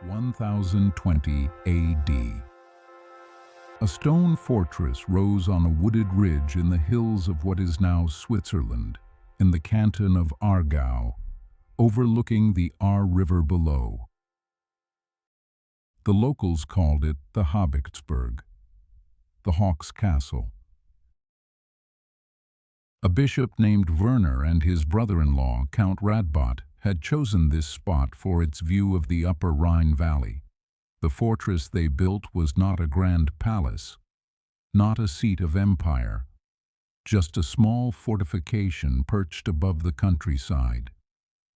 1020 AD. A stone fortress rose on a wooded ridge in the hills of what is now Switzerland, in the canton of Aargau, overlooking the Aar River below. The locals called it the Habsburg, the Hawk's Castle. A bishop named Werner and his brother-in-law, Count Radbot, had chosen this spot for its view of the upper Rhine valley. The fortress they built was not a grand palace, not a seat of empire, just a small fortification perched above the countryside,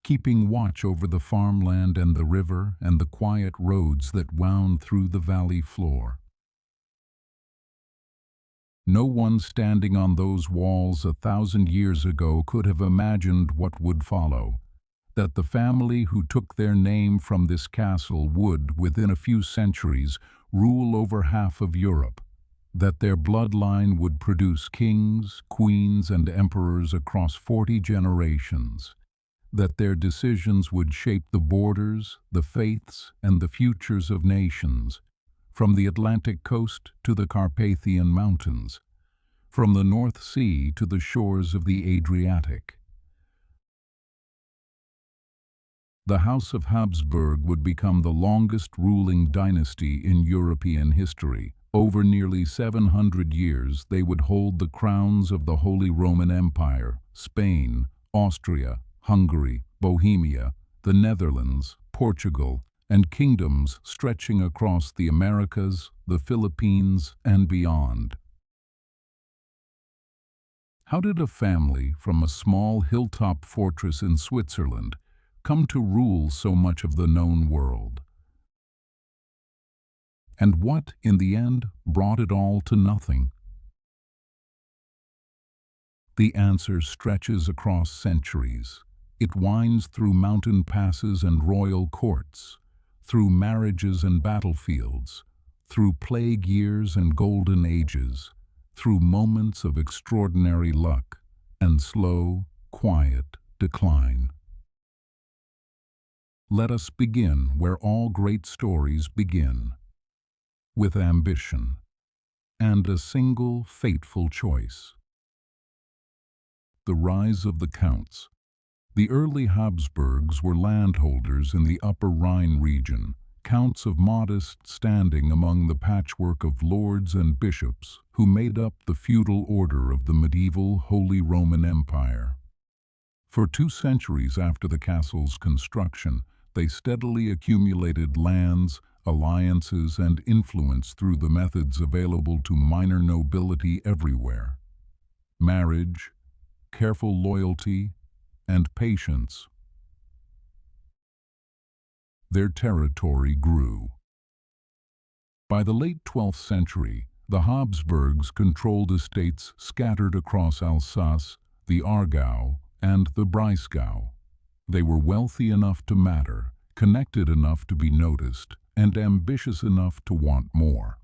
keeping watch over the farmland and the river and the quiet roads that wound through the valley floor. No one standing on those walls 1,000 years ago could have imagined what would follow, that the family who took their name from this castle would, within a few centuries, rule over half of Europe, that their bloodline would produce kings, queens, and emperors across 40 generations, that their decisions would shape the borders, the faiths, and the futures of nations, from the Atlantic coast to the Carpathian Mountains, from the North Sea to the shores of the Adriatic. The House of Habsburg would become the longest ruling dynasty in European history. Over nearly 700 years, they would hold the crowns of the Holy Roman Empire, Spain, Austria, Hungary, Bohemia, the Netherlands, Portugal, and kingdoms stretching across the Americas, the Philippines, and beyond. How did a family from a small hilltop fortress in Switzerland come to rule so much of the known world? And what, in the end, brought it all to nothing? The answer stretches across centuries. It winds through mountain passes and royal courts, through marriages and battlefields, through plague years and golden ages, through moments of extraordinary luck and slow, quiet decline. Let us begin where all great stories begin, with ambition and a single fateful choice. The rise of the counts. The early Habsburgs were landholders in the Upper Rhine region, counts of modest standing among the patchwork of lords and bishops who made up the feudal order of the medieval Holy Roman Empire. For 2 centuries after the castle's construction, they steadily accumulated lands, alliances, and influence through the methods available to minor nobility everywhere: marriage, careful loyalty, and patience. Their territory grew. By the late 12th century, the Habsburgs controlled estates scattered across Alsace, the Aargau, and the Breisgau. They were wealthy enough to matter, connected enough to be noticed, and ambitious enough to want more.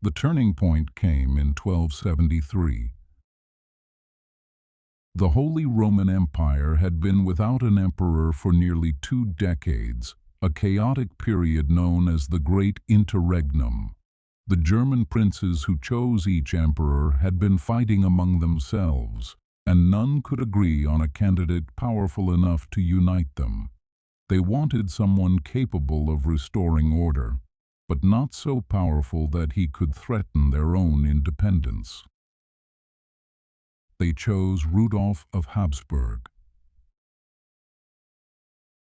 The turning point came in 1273. The Holy Roman Empire had been without an emperor for nearly 2 decades, a chaotic period known as the Great Interregnum. The German princes who chose each emperor had been fighting among themselves, and none could agree on a candidate powerful enough to unite them. They wanted someone capable of restoring order, but not so powerful that he could threaten their own independence. They chose Rudolf of Habsburg.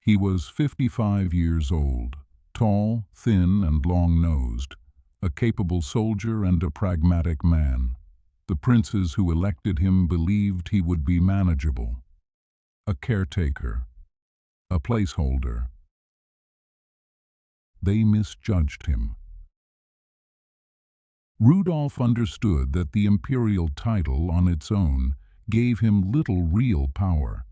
He was 55 years old, tall, thin, and long-nosed, a capable soldier and a pragmatic man. The princes who elected him believed he would be manageable, a caretaker, a placeholder. They misjudged him. Rudolf understood that the imperial title on its own gave him little real power.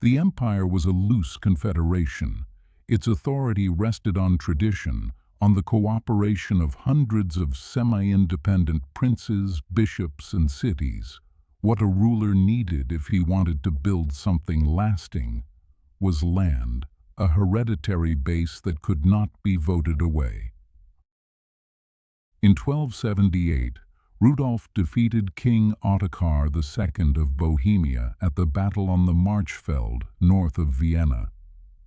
The empire was a loose confederation. Its authority rested on tradition, on the cooperation of hundreds of semi-independent princes, bishops, and cities. What a ruler needed if he wanted to build something lasting was land, a hereditary base that could not be voted away. In 1278, Rudolf defeated King Ottokar II of Bohemia at the battle on the Marchfeld, north of Vienna.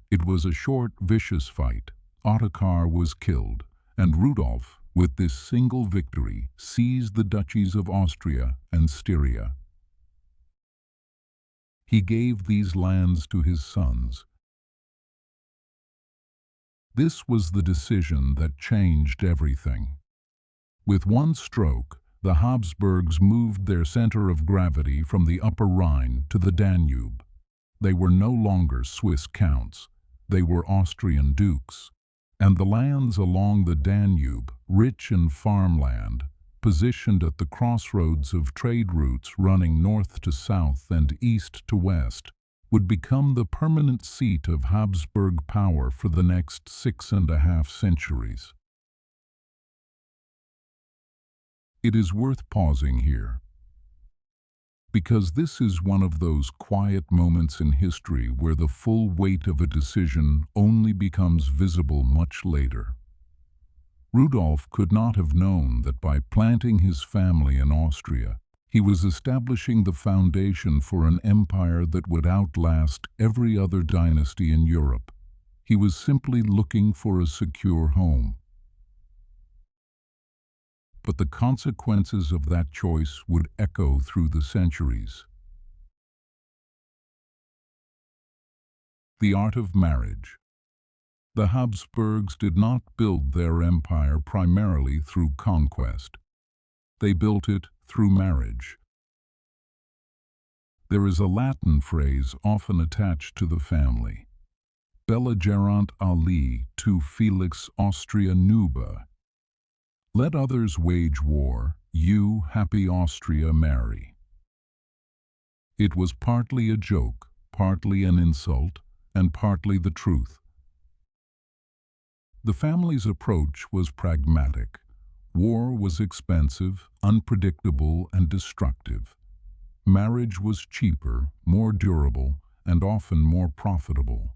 It was a short, vicious fight. Ottokar was killed, and Rudolf, with this single victory, seized the duchies of Austria and Styria. He gave these lands to his sons. This was the decision that changed everything. With one stroke, the Habsburgs moved their center of gravity from the Upper Rhine to the Danube. They were no longer Swiss counts. They were Austrian dukes. And the lands along the Danube, rich in farmland, positioned at the crossroads of trade routes running north to south and east to west, would become the permanent seat of Habsburg power for the next 6.5 centuries. It is worth pausing here, because this is one of those quiet moments in history where the full weight of a decision only becomes visible much later. Rudolf could not have known that by planting his family in Austria, he was establishing the foundation for an empire that would outlast every other dynasty in Europe. He was simply looking for a secure home. But the consequences of that choice would echo through the centuries. The art of marriage. The Habsburgs did not build their empire primarily through conquest. They built it through marriage. There is a Latin phrase often attached to the family: belligerant ali tu felix Austria nuba. Let others wage war, you, happy Austria, marry. It was partly a joke, partly an insult, and partly the truth. The family's approach was pragmatic. War was expensive, unpredictable, and destructive. Marriage was cheaper, more durable, and often more profitable.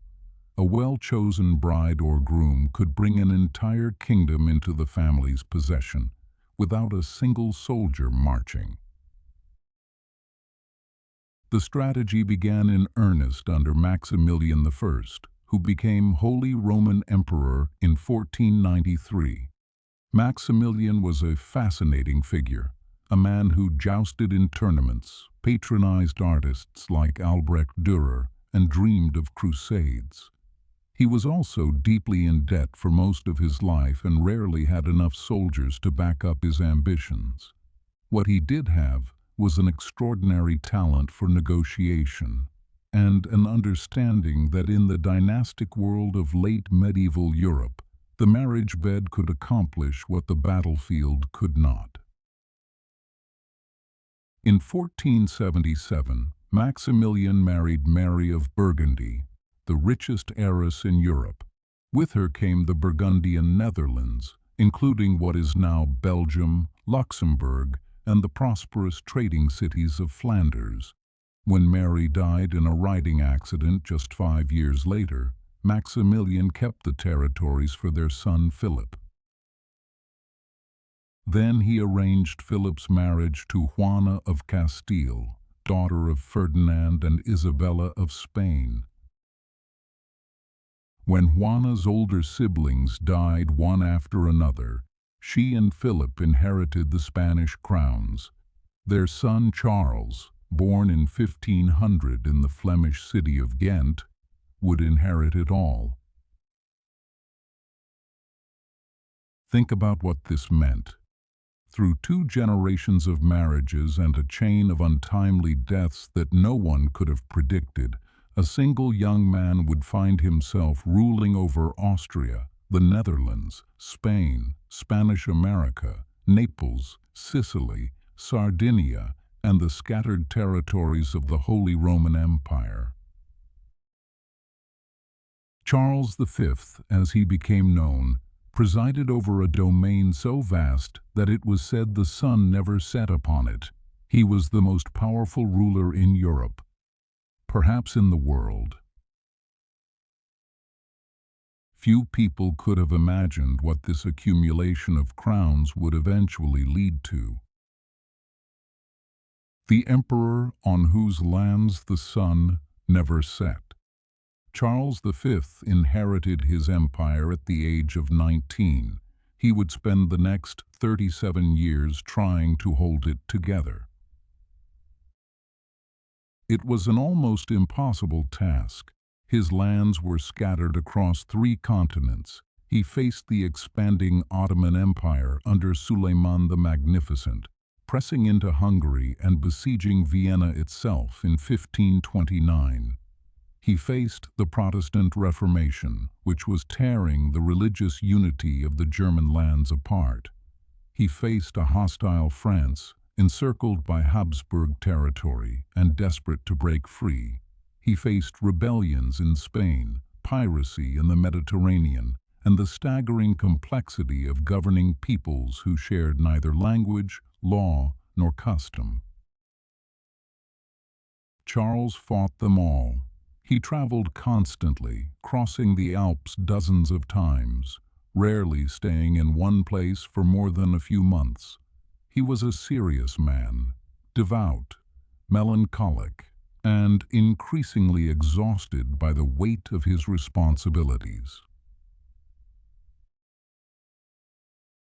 A well-chosen bride or groom could bring an entire kingdom into the family's possession, without a single soldier marching. The strategy began in earnest under Maximilian I, who became Holy Roman Emperor in 1493. Maximilian was a fascinating figure, a man who jousted in tournaments, patronized artists like Albrecht Dürer, and dreamed of crusades. He was also deeply in debt for most of his life and rarely had enough soldiers to back up his ambitions. What he did have was an extraordinary talent for negotiation and an understanding that in the dynastic world of late medieval Europe, the marriage bed could accomplish what the battlefield could not. In 1477, Maximilian married Mary of Burgundy, the richest heiress in Europe. With her came the Burgundian Netherlands, including what is now Belgium, Luxembourg, and the prosperous trading cities of Flanders. When Mary died in a riding accident just 5 years later, Maximilian kept the territories for their son Philip. Then he arranged Philip's marriage to Juana of Castile, daughter of Ferdinand and Isabella of Spain. When Juana's older siblings died one after another, she and Philip inherited the Spanish crowns. Their son Charles, born in 1500 in the Flemish city of Ghent, would inherit it all. Think about what this meant. Through 2 generations of marriages and a chain of untimely deaths that no one could have predicted, a single young man would find himself ruling over Austria, the Netherlands, Spain, Spanish America, Naples, Sicily, Sardinia, and the scattered territories of the Holy Roman Empire. Charles V, as he became known, presided over a domain so vast that it was said the sun never set upon it. He was the most powerful ruler in Europe, perhaps in the world. Few people could have imagined what this accumulation of crowns would eventually lead to. The emperor on whose lands the sun never set. Charles V inherited his empire at the age of 19. He would spend the next 37 years trying to hold it together. It was an almost impossible task. His lands were scattered across 3 continents. He faced the expanding Ottoman Empire under Suleiman the Magnificent, pressing into Hungary and besieging Vienna itself in 1529. He faced the Protestant Reformation, which was tearing the religious unity of the German lands apart. He faced a hostile France, encircled by Habsburg territory and desperate to break free. He faced rebellions in Spain, piracy in the Mediterranean, and the staggering complexity of governing peoples who shared neither language, law, nor custom. Charles fought them all. He traveled constantly, crossing the Alps dozens of times, rarely staying in one place for more than a few months. He was a serious man, devout, melancholic, and increasingly exhausted by the weight of his responsibilities.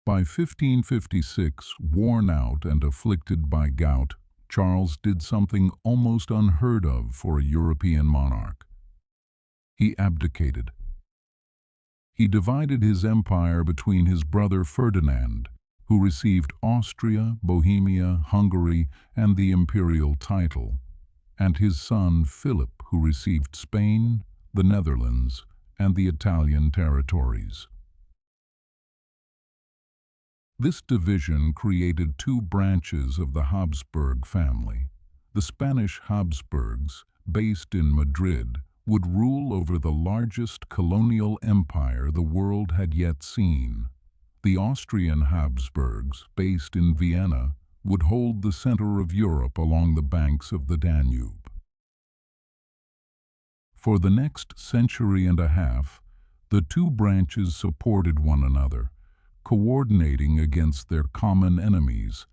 By 1556, worn out and afflicted by gout, Charles did something almost unheard of for a European monarch. He abdicated. He divided his empire between his brother Ferdinand, who received Austria, Bohemia, Hungary, and the imperial title, and his son Philip, who received Spain, the Netherlands, and the Italian territories. This division created 2 branches of the Habsburg family. The Spanish Habsburgs, based in Madrid, would rule over the largest colonial empire the world had yet seen. The Austrian Habsburgs, based in Vienna, would hold the center of Europe along the banks of the Danube. For the next century and a half, the 2 branches supported one another, coordinating against their common enemies,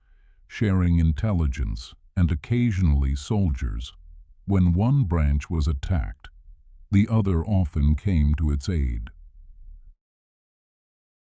sharing intelligence and occasionally soldiers. When one branch was attacked, the other often came to its aid.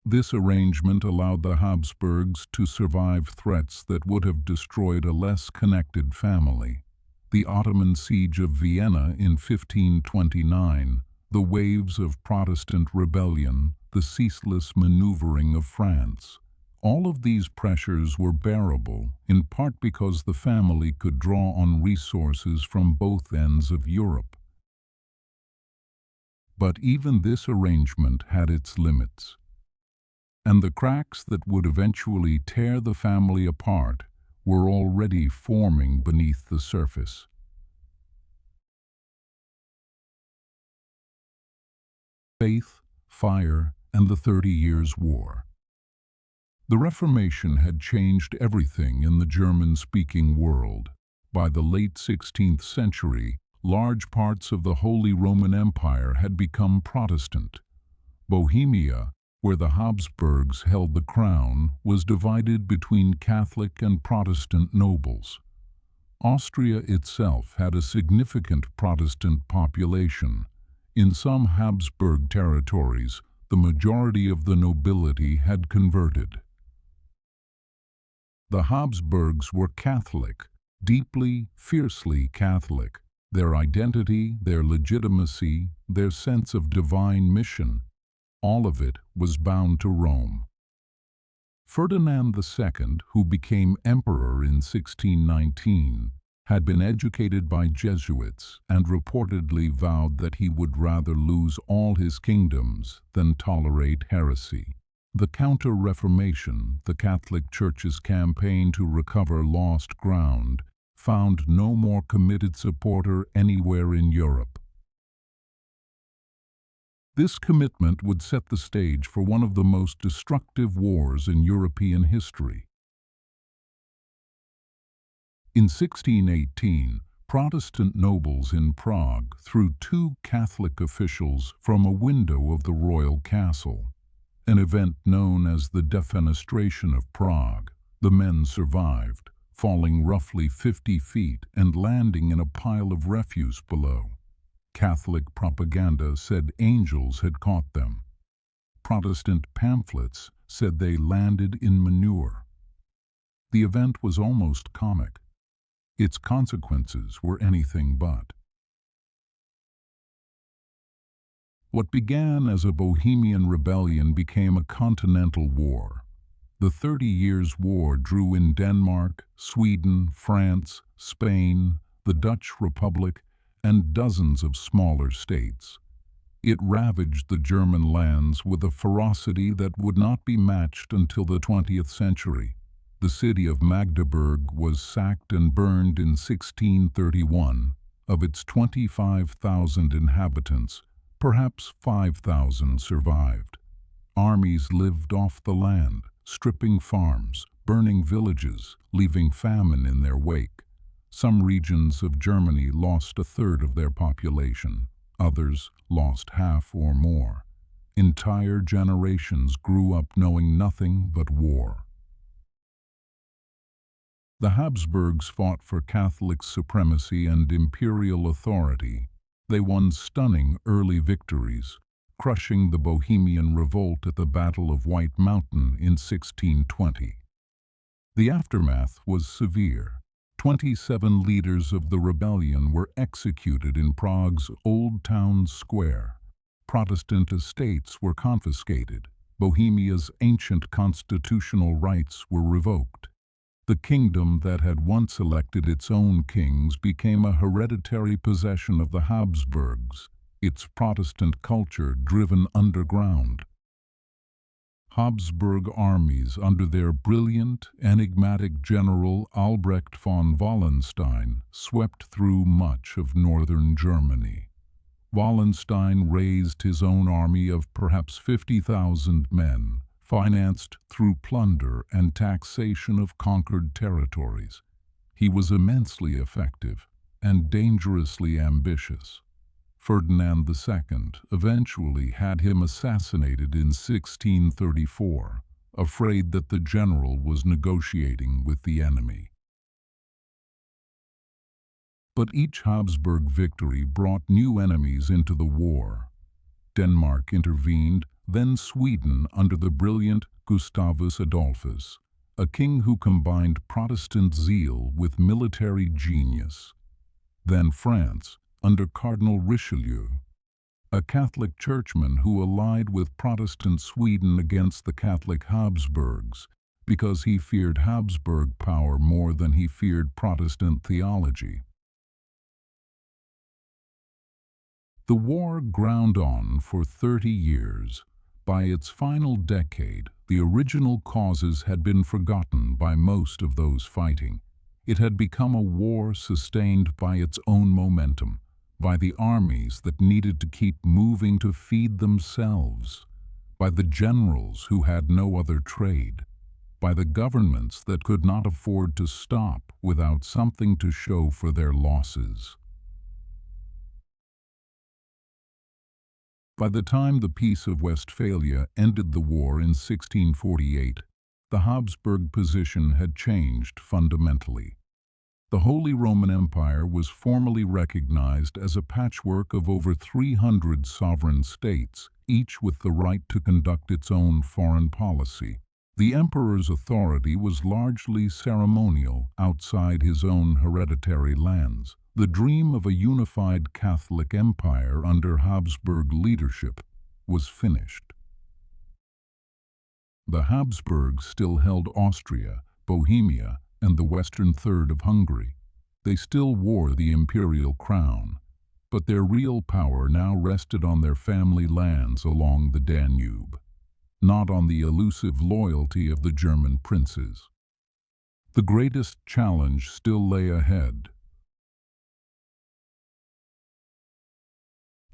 This arrangement allowed the Habsburgs to survive threats that would have destroyed a less connected family. The Ottoman siege of Vienna in 1529, the waves of Protestant rebellion, the ceaseless maneuvering of France. All of these pressures were bearable, in part because the family could draw on resources from both ends of Europe. But even this arrangement had its limits, and the cracks that would eventually tear the family apart were already forming beneath the surface. Faith, fire, and the 30 Years' War. The Reformation had changed everything in the German-speaking world. By the late 16th century, large parts of the Holy Roman Empire had become Protestant. Bohemia, where the Habsburgs held the crown, was divided between Catholic and Protestant nobles. Austria itself had a significant Protestant population. In some Habsburg territories, the majority of the nobility had converted. The Habsburgs were Catholic, deeply, fiercely Catholic. Their identity, their legitimacy, their sense of divine mission, all of it was bound to Rome. Ferdinand II, who became emperor in 1619, had been educated by Jesuits and reportedly vowed that he would rather lose all his kingdoms than tolerate heresy. The Counter-Reformation, the Catholic Church's campaign to recover lost ground, found no more committed supporter anywhere in Europe. This commitment would set the stage for one of the most destructive wars in European history. In 1618, Protestant nobles in Prague threw two Catholic officials from a window of the royal castle, an event known as the Defenestration of Prague. The men survived, falling roughly 50 feet and landing in a pile of refuse below. Catholic propaganda said angels had caught them. Protestant pamphlets said they landed in manure. The event was almost comic. Its consequences were anything but. What began as a Bohemian rebellion became a continental war. The 30 Years' War drew in Denmark, Sweden, France, Spain, the Dutch Republic, and dozens of smaller states. It ravaged the German lands with a ferocity that would not be matched until the 20th century. The city of Magdeburg was sacked and burned in 1631. Of its 25,000 inhabitants, perhaps 5,000 survived. Armies lived off the land, stripping farms, burning villages, leaving famine in their wake. Some regions of Germany lost a third of their population. Others lost half or more. Entire generations grew up knowing nothing but war. The Habsburgs fought for Catholic supremacy and imperial authority. They won stunning early victories, crushing the Bohemian revolt at the Battle of White Mountain in 1620. The aftermath was severe. 27 leaders of the rebellion were executed in Prague's Old Town Square. Protestant estates were confiscated. Bohemia's ancient constitutional rights were revoked. The kingdom that had once elected its own kings became a hereditary possession of the Habsburgs, its Protestant culture driven underground. Habsburg armies under their brilliant, enigmatic general Albrecht von Wallenstein swept through much of northern Germany. Wallenstein raised his own army of perhaps 50,000 men, financed through plunder and taxation of conquered territories. He was immensely effective and dangerously ambitious. Ferdinand II eventually had him assassinated in 1634, afraid that the general was negotiating with the enemy. But each Habsburg victory brought new enemies into the war. Denmark intervened, then Sweden under the brilliant Gustavus Adolphus, a king who combined Protestant zeal with military genius. Then France, under Cardinal Richelieu, a Catholic churchman who allied with Protestant Sweden against the Catholic Habsburgs because he feared Habsburg power more than he feared Protestant theology. The war ground on for 30 years. By its final decade, the original causes had been forgotten by most of those fighting. It had become a war sustained by its own momentum, by the armies that needed to keep moving to feed themselves, by the generals who had no other trade, by the governments that could not afford to stop without something to show for their losses. By the time the Peace of Westphalia ended the war in 1648, the Habsburg position had changed fundamentally. The Holy Roman Empire was formally recognized as a patchwork of over 300 sovereign states, each with the right to conduct its own foreign policy. The emperor's authority was largely ceremonial outside his own hereditary lands. The dream of a unified Catholic empire under Habsburg leadership was finished. The Habsburgs still held Austria, Bohemia, and the western third of Hungary. They still wore the imperial crown, but their real power now rested on their family lands along the Danube, not on the elusive loyalty of the German princes. The greatest challenge still lay ahead.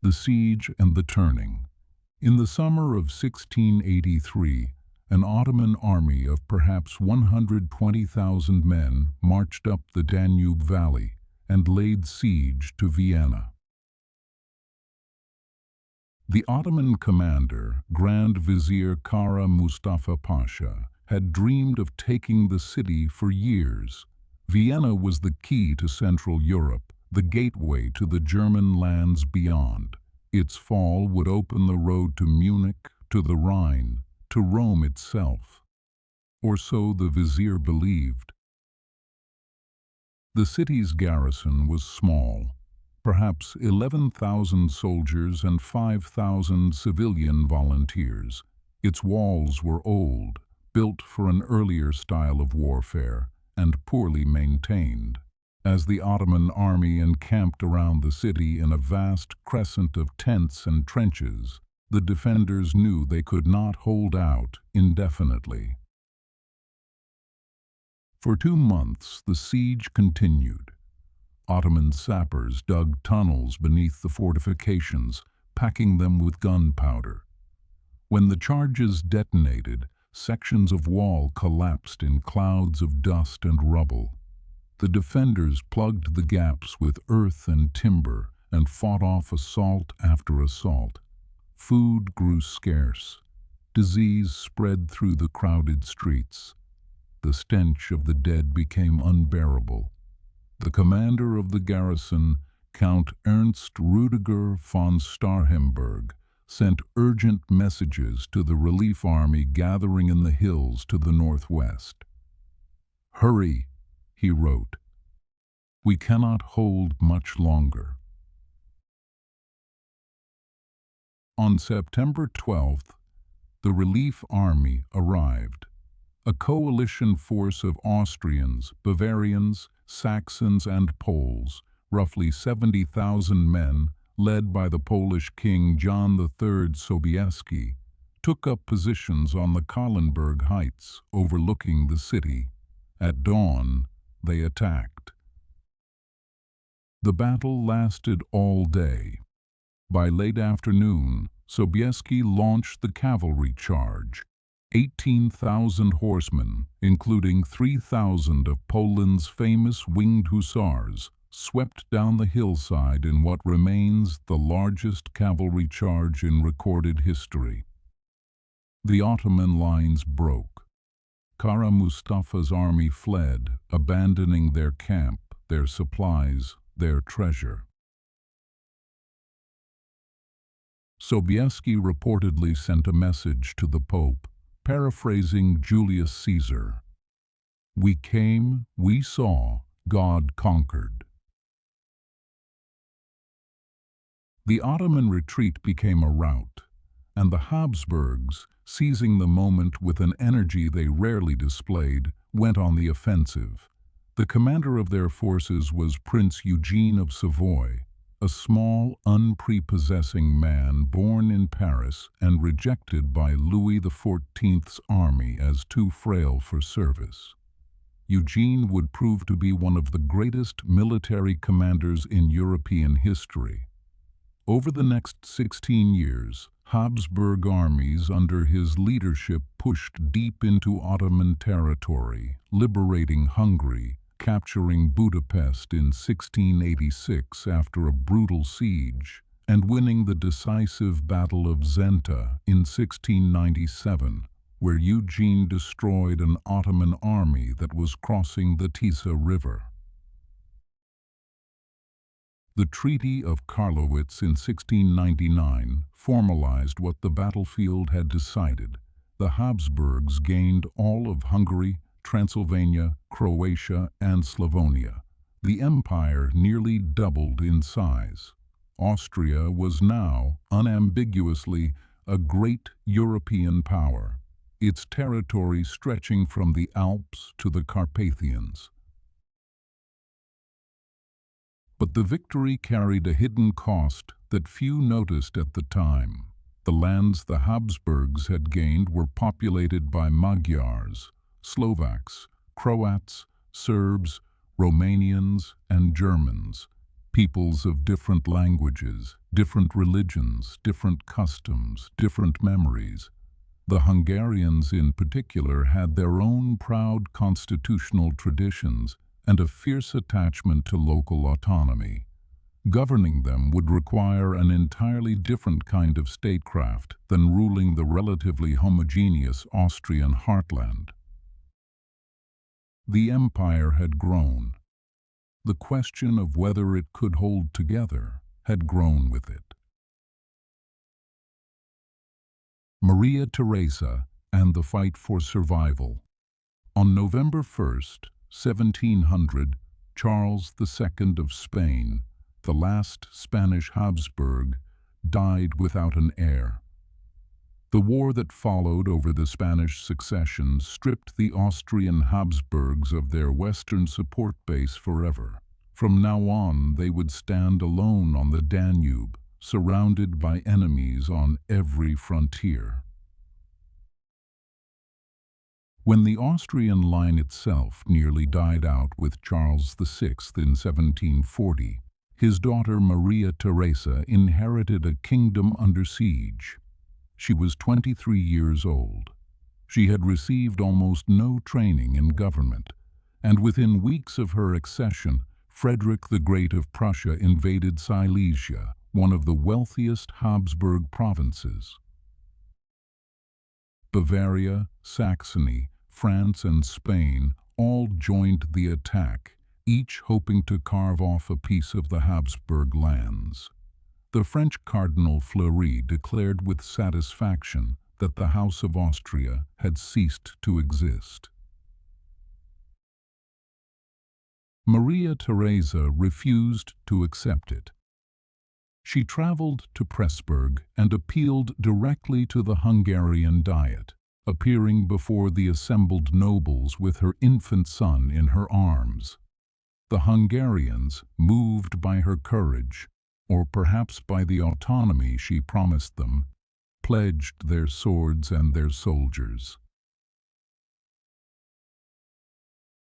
The siege and the turning. In the summer of 1683, an Ottoman army of perhaps 120,000 men marched up the Danube Valley and laid siege to Vienna. The Ottoman commander, Grand Vizier Kara Mustafa Pasha, had dreamed of taking the city for years. Vienna was the key to Central Europe, the gateway to the German lands beyond. Its fall would open the road to Munich, to the Rhine, to Rome itself. Or so the vizier believed. The city's garrison was small, perhaps 11,000 soldiers and 5,000 civilian volunteers. Its walls were old, built for an earlier style of warfare, and poorly maintained. As the Ottoman army encamped around the city in a vast crescent of tents and trenches, the defenders knew they could not hold out indefinitely. For 2 months, the siege continued. Ottoman sappers dug tunnels beneath the fortifications, packing them with gunpowder. When the charges detonated, sections of wall collapsed in clouds of dust and rubble. The defenders plugged the gaps with earth and timber and fought off assault after assault. Food grew scarce. Disease spread through the crowded streets. The stench of the dead became unbearable. The commander of the garrison, Count Ernst Rüdiger von Starhemberg, sent urgent messages to the relief army gathering in the hills to the northwest. "Hurry," he wrote. "We cannot hold much longer." On September 12th, the relief army arrived. A coalition force of Austrians, Bavarians, Saxons, and Poles, roughly 70,000 men, led by the Polish King John III Sobieski, took up positions on the Kahlenberg Heights overlooking the city. At dawn, they attacked. The battle lasted all day. By late afternoon, Sobieski launched the cavalry charge. 18,000 horsemen, including 3,000 of Poland's famous winged hussars, swept down the hillside in what remains the largest cavalry charge in recorded history. The Ottoman lines broke. Kara Mustafa's army fled, abandoning their camp, their supplies, their treasure. Sobieski reportedly sent a message to the Pope, paraphrasing Julius Caesar. "We came, we saw, God conquered." The Ottoman retreat became a rout, and the Habsburgs, seizing the moment with an energy they rarely displayed, went on the offensive. The commander of their forces was Prince Eugene of Savoy, a small, unprepossessing man born in Paris and rejected by Louis XIV's army as too frail for service. Eugene would prove to be one of the greatest military commanders in European history. Over the next 16 years, Habsburg armies under his leadership pushed deep into Ottoman territory, liberating Hungary, capturing Budapest in 1686 after a brutal siege, and winning the decisive Battle of Zenta in 1697, where Eugene destroyed an Ottoman army that was crossing the Tisa River. The Treaty of Karlowitz in 1699 formalized what the battlefield had decided. The Habsburgs gained all of Hungary, Transylvania, Croatia, and Slavonia. The empire nearly doubled in size. Austria was now, unambiguously, a great European power, its territory stretching from the Alps to the Carpathians. But the victory carried a hidden cost that few noticed at the time. The lands the Habsburgs had gained were populated by Magyars, Slovaks, Croats, Serbs, Romanians, and Germans, peoples of different languages, different religions, different customs, different memories. The Hungarians in particular had their own proud constitutional traditions, and a fierce attachment to local autonomy. Governing them would require an entirely different kind of statecraft than ruling the relatively homogeneous Austrian heartland. The empire had grown. The question of whether it could hold together had grown with it. Maria Theresa and the fight for survival. On November 1st, 1700, Charles II of Spain, the last Spanish Habsburg, died without an heir. The war that followed over the Spanish succession stripped the Austrian Habsburgs of their western support base forever. From now on, they would stand alone on the Danube, surrounded by enemies on every frontier. When the Austrian line itself nearly died out with Charles VI in 1740, his daughter Maria Theresa inherited a kingdom under siege. She was 23 years old. She had received almost no training in government, and within weeks of her accession, Frederick the Great of Prussia invaded Silesia, one of the wealthiest Habsburg provinces. Bavaria, Saxony, France, and Spain all joined the attack, each hoping to carve off a piece of the Habsburg lands. The French Cardinal Fleury declared with satisfaction that the House of Austria had ceased to exist. Maria Theresa refused to accept it. She traveled to Pressburg and appealed directly to the Hungarian Diet, appearing before the assembled nobles with her infant son in her arms. The Hungarians, moved by her courage, or perhaps by the autonomy she promised them, pledged their swords and their soldiers.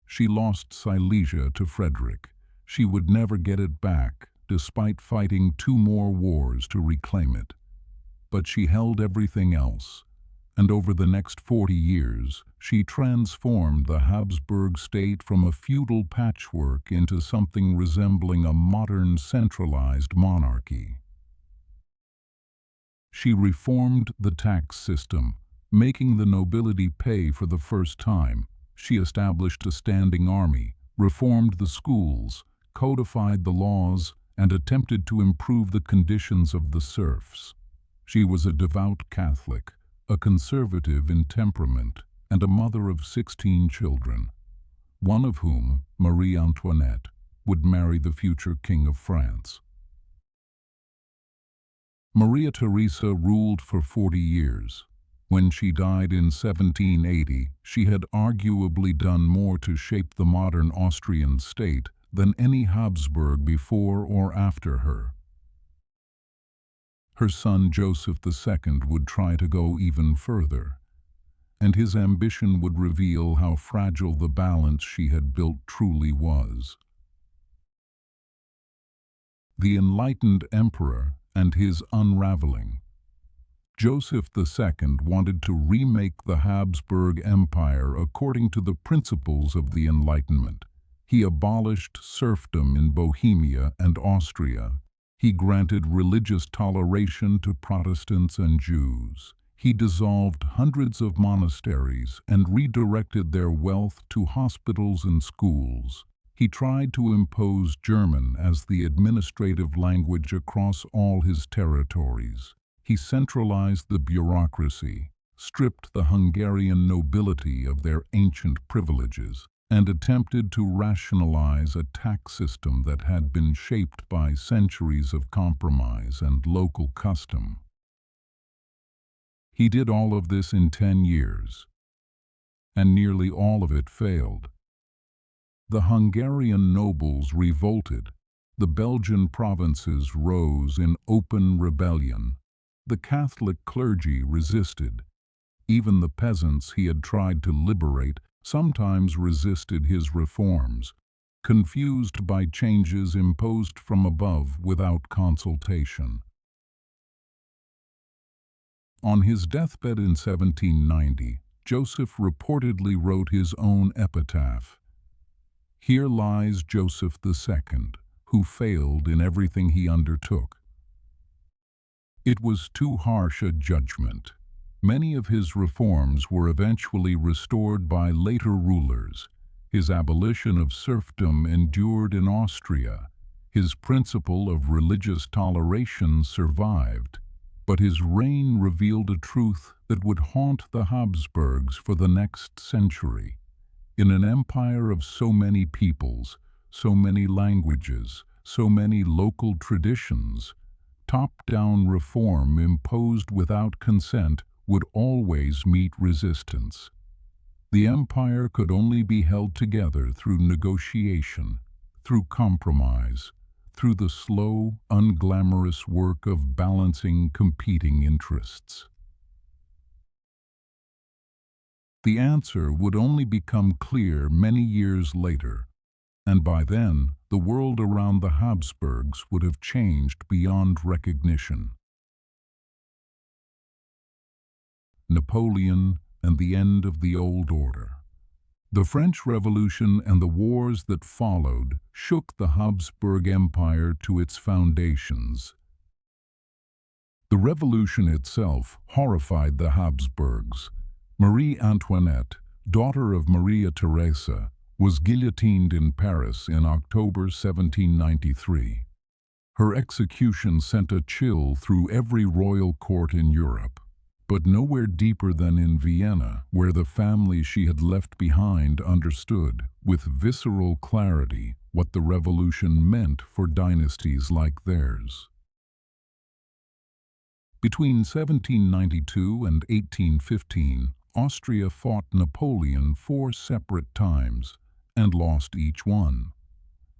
She lost Silesia to Frederick. She would never get it back, despite fighting 2 more wars to reclaim it. But she held everything else, and over the next 40 years, she transformed the Habsburg state from a feudal patchwork into something resembling a modern centralized monarchy. She reformed the tax system, making the nobility pay for the first time. She established a standing army, reformed the schools, codified the laws, and attempted to improve the conditions of the serfs. She was a devout Catholic, a conservative in temperament, and a mother of 16 children, one of whom, Marie Antoinette, would marry the future King of France. Maria Theresa ruled for 40 years. When she died in 1780, she had arguably done more to shape the modern Austrian state than any Habsburg before or after her. Her son Joseph II would try to go even further, and his ambition would reveal how fragile the balance she had built truly was. The enlightened emperor and his unraveling. Joseph II wanted to remake the Habsburg Empire according to the principles of the Enlightenment. He abolished serfdom in Bohemia and Austria. He granted religious toleration to Protestants and Jews. He dissolved hundreds of monasteries and redirected their wealth to hospitals and schools. He tried to impose German as the administrative language across all his territories. He centralized the bureaucracy, stripped the Hungarian nobility of their ancient privileges, and attempted to rationalize a tax system that had been shaped by centuries of compromise and local custom. He did all of this in 10 years, and nearly all of it failed. The Hungarian nobles revolted. The Belgian provinces rose in open rebellion. The Catholic clergy resisted. Even the peasants he had tried to liberate sometimes resisted his reforms, confused by changes imposed from above without consultation. On his deathbed in 1790, Joseph reportedly wrote his own epitaph. Here lies Joseph II, who failed in everything he undertook. It was too harsh a judgment. Many of his reforms were eventually restored by later rulers. His abolition of serfdom endured in Austria. His principle of religious toleration survived. But his reign revealed a truth that would haunt the Habsburgs for the next century. In an empire of so many peoples, so many languages, so many local traditions, top-down reform imposed without consent would always meet resistance. The empire could only be held together through negotiation, through compromise, through the slow, unglamorous work of balancing competing interests. The answer would only become clear many years later, and by then the world around the Habsburgs would have changed beyond recognition. Napoleon and the end of the old order. The French Revolution and the wars that followed shook the Habsburg Empire to its foundations. The revolution itself horrified the Habsburgs. Marie Antoinette, daughter of Maria Theresa, was guillotined in Paris in October 1793. Her execution sent a chill through every royal court in Europe, but nowhere deeper than in Vienna, where the family she had left behind understood, with visceral clarity, what the revolution meant for dynasties like theirs. Between 1792 and 1815, Austria fought Napoleon 4 separate times and lost each one.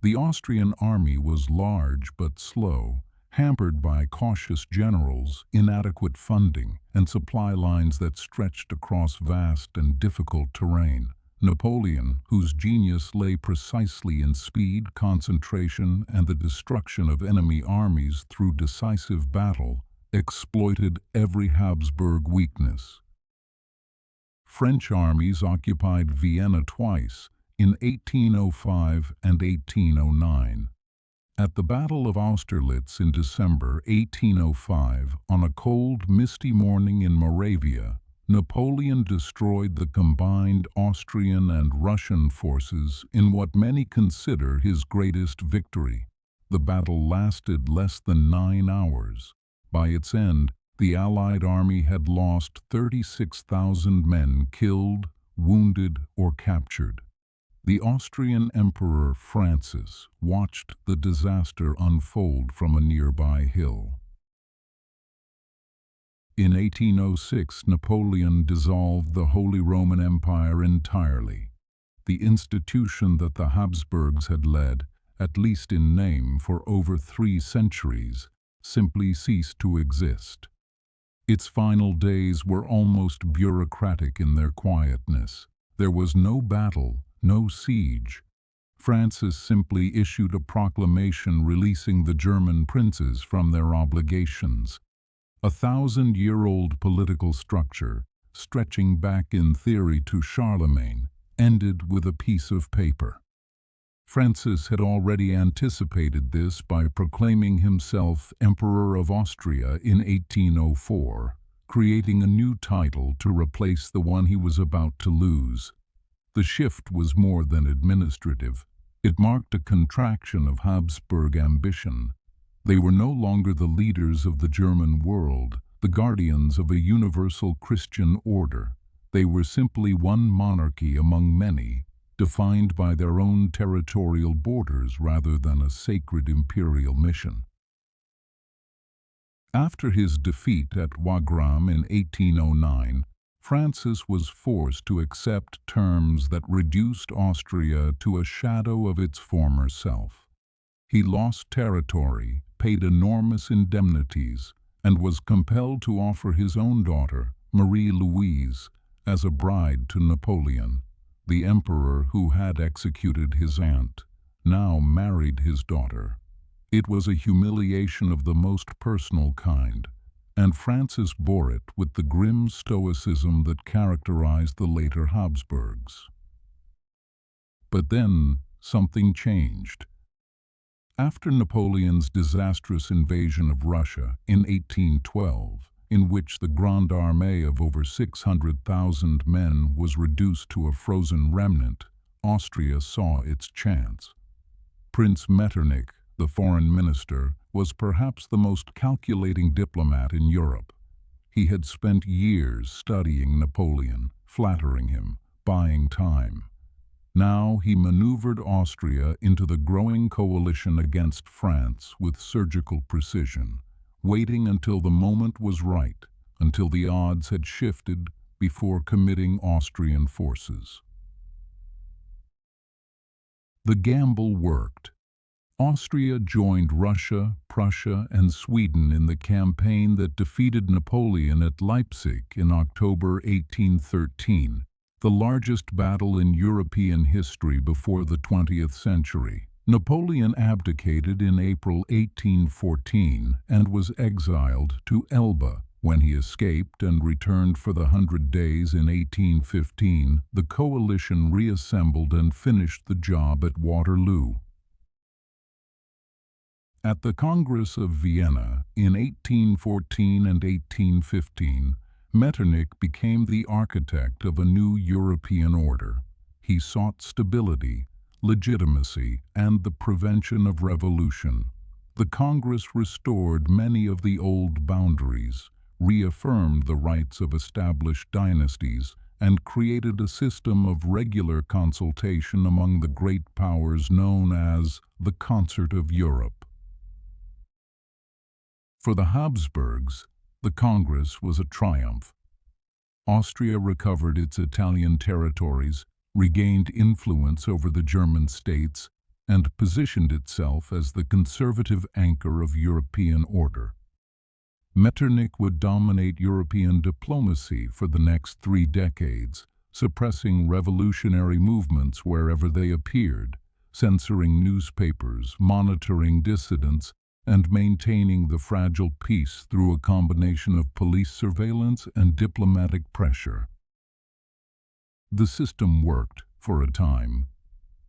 The Austrian army was large but slow, hampered by cautious generals, inadequate funding, and supply lines that stretched across vast and difficult terrain. Napoleon, whose genius lay precisely in speed, concentration, and the destruction of enemy armies through decisive battle, exploited every Habsburg weakness. French armies occupied Vienna twice, in 1805 and 1809. At the Battle of Austerlitz in December 1805, on a cold, misty morning in Moravia, Napoleon destroyed the combined Austrian and Russian forces in what many consider his greatest victory. The battle lasted less than 9 hours. By its end, the Allied army had lost 36,000 men killed, wounded, or captured. The Austrian Emperor Francis watched the disaster unfold from a nearby hill. In 1806, Napoleon dissolved the Holy Roman Empire entirely. The institution that the Habsburgs had led, at least in name, for over 3 centuries, simply ceased to exist. Its final days were almost bureaucratic in their quietness. There was no battle, no siege. Francis simply issued a proclamation releasing the German princes from their obligations. A 1,000-year-old political structure, stretching back in theory to Charlemagne, ended with a piece of paper. Francis had already anticipated this by proclaiming himself Emperor of Austria in 1804, creating a new title to replace the one he was about to lose. The shift was more than administrative. It marked a contraction of Habsburg ambition. They were no longer the leaders of the German world, the guardians of a universal Christian order. They were simply one monarchy among many, defined by their own territorial borders rather than a sacred imperial mission. After his defeat at Wagram in 1809, Francis was forced to accept terms that reduced Austria to a shadow of its former self. He lost territory, paid enormous indemnities, and was compelled to offer his own daughter, Marie-Louise, as a bride to Napoleon. The emperor who had executed his aunt now married his daughter. It was a humiliation of the most personal kind, and Francis bore it with the grim stoicism that characterized the later Habsburgs. But then, something changed. After Napoleon's disastrous invasion of Russia in 1812, in which the Grande Armée of over 600,000 men was reduced to a frozen remnant, Austria saw its chance. Prince Metternich, the foreign minister, was perhaps the most calculating diplomat in Europe. He had spent years studying Napoleon, flattering him, buying time. Now he maneuvered Austria into the growing coalition against France with surgical precision, waiting until the moment was right, until the odds had shifted before committing Austrian forces. The gamble worked. Austria joined Russia, Prussia, and Sweden in the campaign that defeated Napoleon at Leipzig in October 1813, the largest battle in European history before the 20th century. Napoleon abdicated in April 1814 and was exiled to Elba. When he escaped and returned for the 100 Days in 1815, the coalition reassembled and finished the job at Waterloo. At the Congress of Vienna in 1814 and 1815, Metternich became the architect of a new European order. He sought stability, legitimacy, and the prevention of revolution. The Congress restored many of the old boundaries, reaffirmed the rights of established dynasties, and created a system of regular consultation among the great powers known as the Concert of Europe. For the Habsburgs, the Congress was a triumph. Austria recovered its Italian territories, regained influence over the German states, and positioned itself as the conservative anchor of European order. Metternich would dominate European diplomacy for the next 3 decades, suppressing revolutionary movements wherever they appeared, censoring newspapers, monitoring dissidents, and maintaining the fragile peace through a combination of police surveillance and diplomatic pressure. The system worked for a time.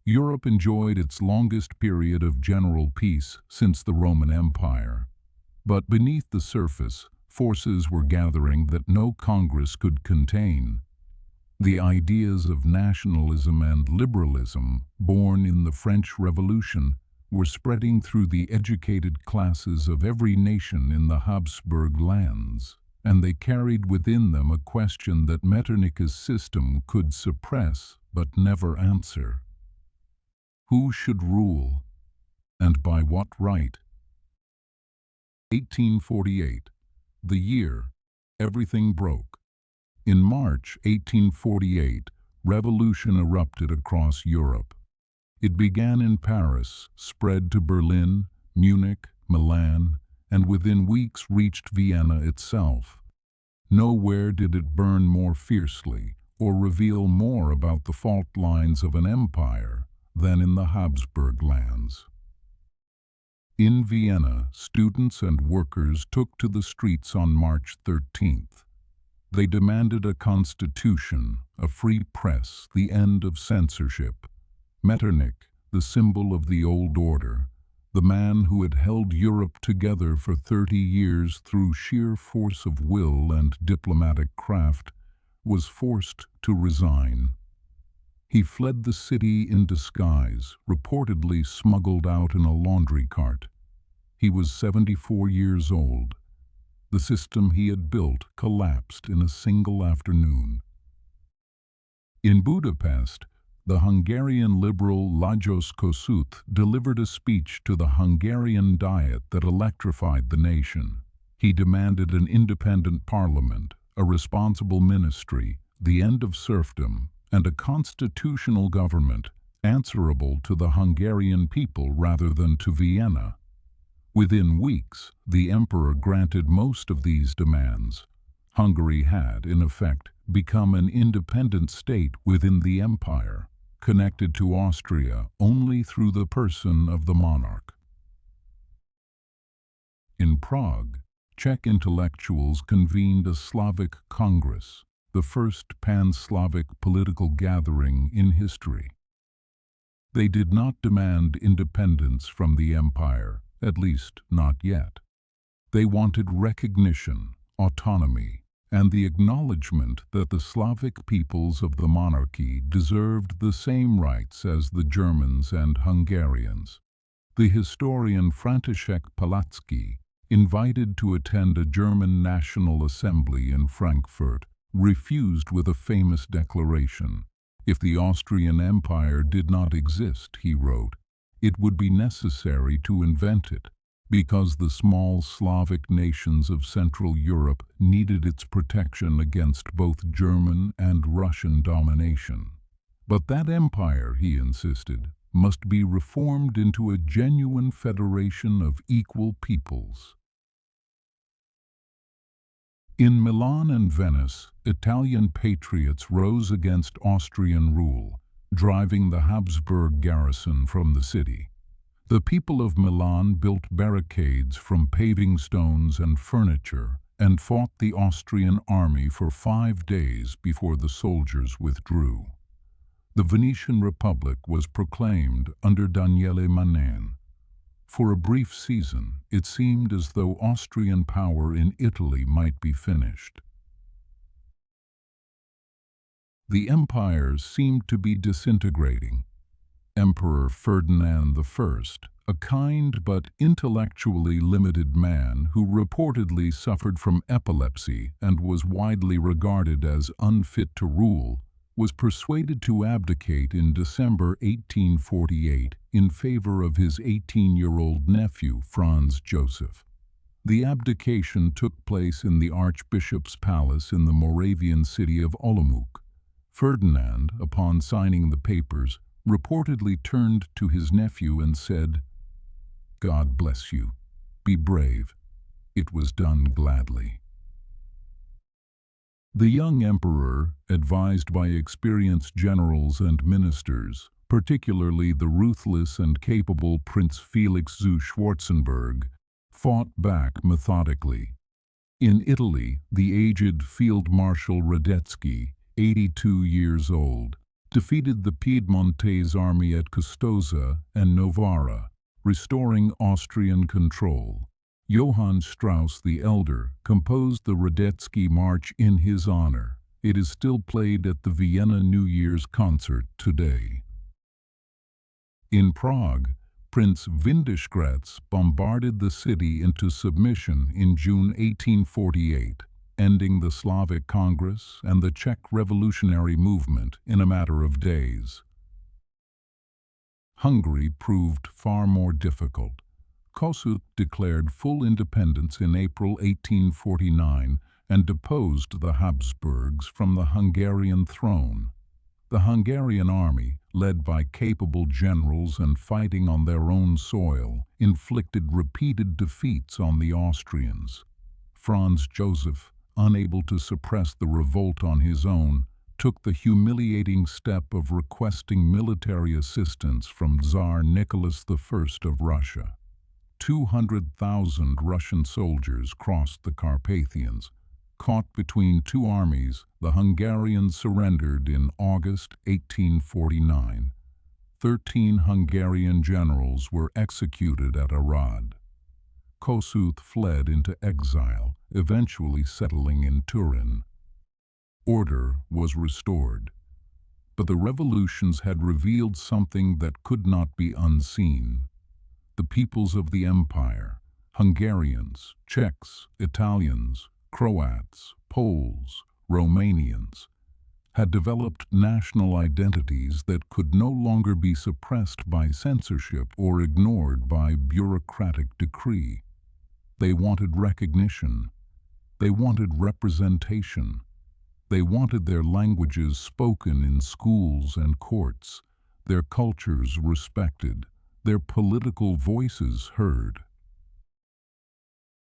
Europe enjoyed its longest period of general peace since the Roman Empire. But beneath the surface, forces were gathering that no Congress could contain. The ideas of nationalism and liberalism, born in the French Revolution, were spreading through the educated classes of every nation in the Habsburg lands, and they carried within them a question that Metternich's system could suppress but never answer. Who should rule, and by what right? 1848, the year everything broke. In March 1848, revolution erupted across Europe. It began in Paris, spread to Berlin, Munich, Milan, and within weeks reached Vienna itself. Nowhere did it burn more fiercely or reveal more about the fault lines of an empire than in the Habsburg lands. In Vienna, students and workers took to the streets on March 13th. They demanded a constitution, a free press, the end of censorship. Metternich, the symbol of the old order, the man who had held Europe together for 30 years through sheer force of will and diplomatic craft, was forced to resign. He fled the city in disguise, reportedly smuggled out in a laundry cart. He was 74 years old. The system he had built collapsed in a single afternoon. In Budapest, the Hungarian liberal Lajos Kossuth delivered a speech to the Hungarian Diet that electrified the nation. He demanded an independent parliament, a responsible ministry, the end of serfdom, and a constitutional government answerable to the Hungarian people rather than to Vienna. Within weeks, the emperor granted most of these demands. Hungary had, in effect, become an independent state within the empire, connected to Austria only through the person of the monarch. In Prague, Czech intellectuals convened a Slavic Congress, the first pan-Slavic political gathering in history. They did not demand independence from the empire, at least not yet. They wanted recognition, autonomy, and the acknowledgement that the Slavic peoples of the monarchy deserved the same rights as the Germans and Hungarians. The historian František Palacký, invited to attend a German National Assembly in Frankfurt, refused with a famous declaration. If the Austrian Empire did not exist, he wrote, it would be necessary to invent it, because the small Slavic nations of Central Europe needed its protection against both German and Russian domination. But that empire, he insisted, must be reformed into a genuine federation of equal peoples. In Milan and Venice, Italian patriots rose against Austrian rule, driving the Habsburg garrison from the city. The people of Milan built barricades from paving stones and furniture and fought the Austrian army for 5 days before the soldiers withdrew. The Venetian Republic was proclaimed under Daniele Manin. For a brief season, it seemed as though Austrian power in Italy might be finished. The empires seemed to be disintegrating. Emperor Ferdinand I, a kind but intellectually limited man who reportedly suffered from epilepsy and was widely regarded as unfit to rule, was persuaded to abdicate in December 1848 in favor of his 18-year-old nephew, Franz Joseph. The abdication took place in the Archbishop's palace in the Moravian city of Olomouc. Ferdinand, upon signing the papers, reportedly turned to his nephew and said, "God bless you. Be brave." It was done gladly. The young emperor, advised by experienced generals and ministers, particularly the ruthless and capable Prince Felix zu Schwarzenberg, fought back methodically. In Italy, the aged Field Marshal Radetzky, 82 years old, defeated the Piedmontese army at Custoza and Novara, restoring Austrian control. Johann Strauss the Elder composed the Radetzky March in his honor. It is still played at the Vienna New Year's concert today. In Prague, Prince Windischgrätz bombarded the city into submission in June 1848, ending the Slavic Congress and the Czech revolutionary movement in a matter of days. Hungary proved far more difficult. Kossuth declared full independence in April 1849 and deposed the Habsburgs from the Hungarian throne. The Hungarian army, led by capable generals and fighting on their own soil, inflicted repeated defeats on the Austrians. Franz Joseph, unable to suppress the revolt on his own, took the humiliating step of requesting military assistance from Tsar Nicholas I of Russia. 200,000 Russian soldiers crossed the Carpathians. Caught between two armies, the Hungarians surrendered in August 1849. 13 Hungarian generals were executed at Arad. Kossuth fled into exile, eventually settling in Turin. Order was restored, but the revolutions had revealed something that could not be unseen. The peoples of the empire, Hungarians, Czechs, Italians, Croats, Poles, Romanians, had developed national identities that could no longer be suppressed by censorship or ignored by bureaucratic decree. They wanted recognition. They wanted representation. They wanted their languages spoken in schools and courts, their cultures respected, their political voices heard.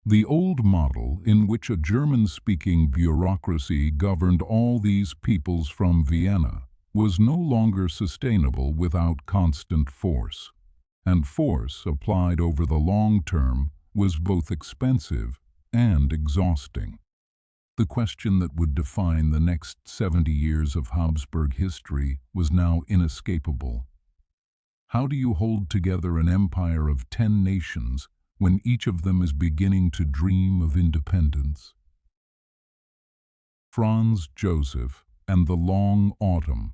The old model in which a German-speaking bureaucracy governed all these peoples from Vienna was no longer sustainable without constant force, and force applied over the long term was both expensive and exhausting. The question that would define the next 70 years of Habsburg history was now inescapable. How do you hold together an empire of 10 nations when each of them is beginning to dream of independence? Franz Joseph and the Long Autumn.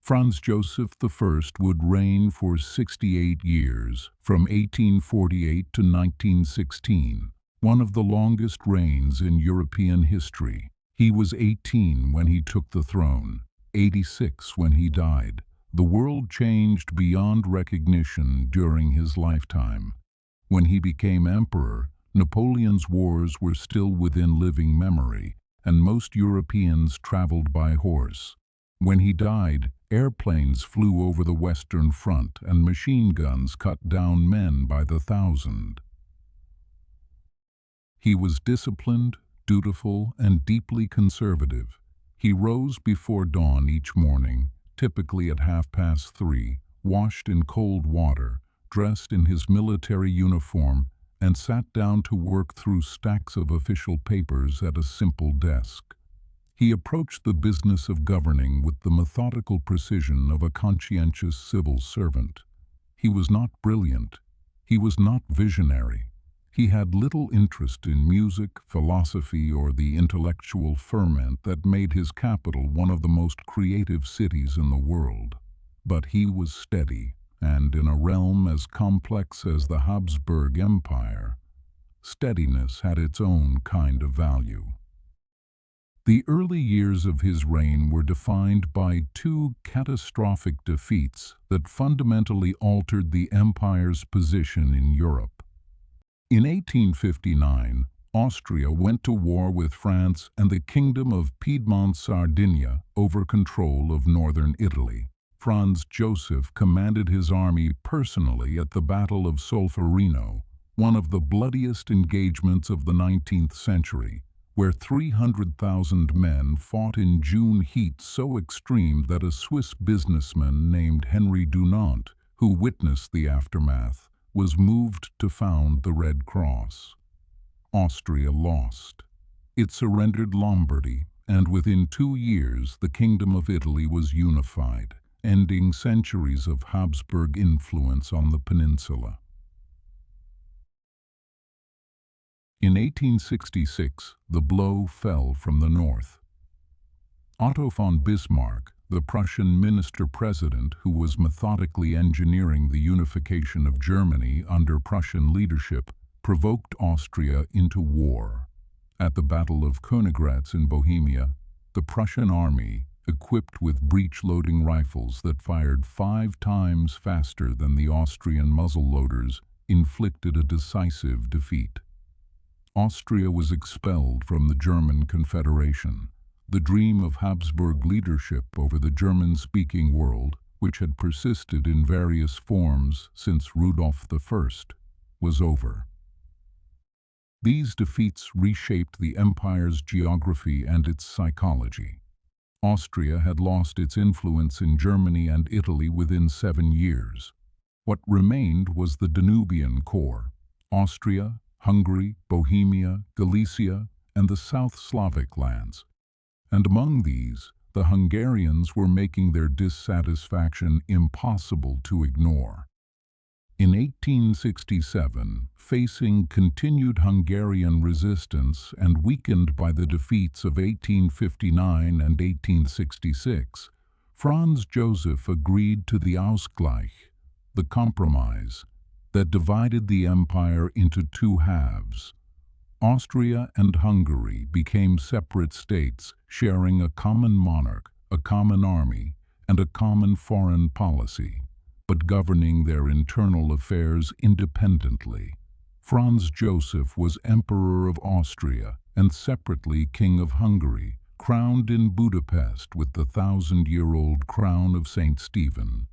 Franz Joseph I would reign for 68 years, from 1848 to 1916, one of the longest reigns in European history. He was 18 when he took the throne, 86 when he died. The world changed beyond recognition during his lifetime. When he became emperor, Napoleon's wars were still within living memory, and most Europeans traveled by horse. When he died, airplanes flew over the Western Front and machine guns cut down men by the thousand. He was disciplined, dutiful, and deeply conservative. He rose before dawn each morning, typically at 3:30, washed in cold water, dressed in his military uniform, and sat down to work through stacks of official papers at a simple desk. He approached the business of governing with the methodical precision of a conscientious civil servant. He was not brilliant. He was not visionary. He had little interest in music, philosophy, or the intellectual ferment that made his capital one of the most creative cities in the world. But he was steady, and in a realm as complex as the Habsburg Empire, steadiness had its own kind of value. The early years of his reign were defined by two catastrophic defeats that fundamentally altered the empire's position in Europe. In 1859, Austria went to war with France and the Kingdom of Piedmont-Sardinia over control of northern Italy. Franz Joseph commanded his army personally at the Battle of Solferino, one of the bloodiest engagements of the 19th century, where 300,000 men fought in June heat so extreme that a Swiss businessman named Henry Dunant, who witnessed the aftermath, was moved to found the Red Cross. Austria lost. It surrendered Lombardy, and within 2 years the Kingdom of Italy was unified, ending centuries of Habsburg influence on the peninsula. In 1866, the blow fell from the north. Otto von Bismarck, the Prussian minister-president who was methodically engineering the unification of Germany under Prussian leadership, provoked Austria into war. At the Battle of Königgrätz in Bohemia, the Prussian army, equipped with breech-loading rifles that fired 5 times faster than the Austrian muzzle-loaders, inflicted a decisive defeat. Austria was expelled from the German Confederation. The dream of Habsburg leadership over the German-speaking world, which had persisted in various forms since Rudolf I, was over. These defeats reshaped the empire's geography and its psychology. Austria had lost its influence in Germany and Italy within 7 years. What remained was the Danubian core: Austria, Hungary, Bohemia, Galicia, and the South Slavic lands. And among these, the Hungarians were making their dissatisfaction impossible to ignore. In 1867, facing continued Hungarian resistance and weakened by the defeats of 1859 and 1866, Franz Joseph agreed to the Ausgleich, the compromise, that divided the empire into 2 halves. Austria and Hungary became separate states, sharing a common monarch, a common army, and a common foreign policy, but governing their internal affairs independently. Franz Joseph was Emperor of Austria and separately King of Hungary, crowned in Budapest with the 1,000-year-old crown of St. Stephen.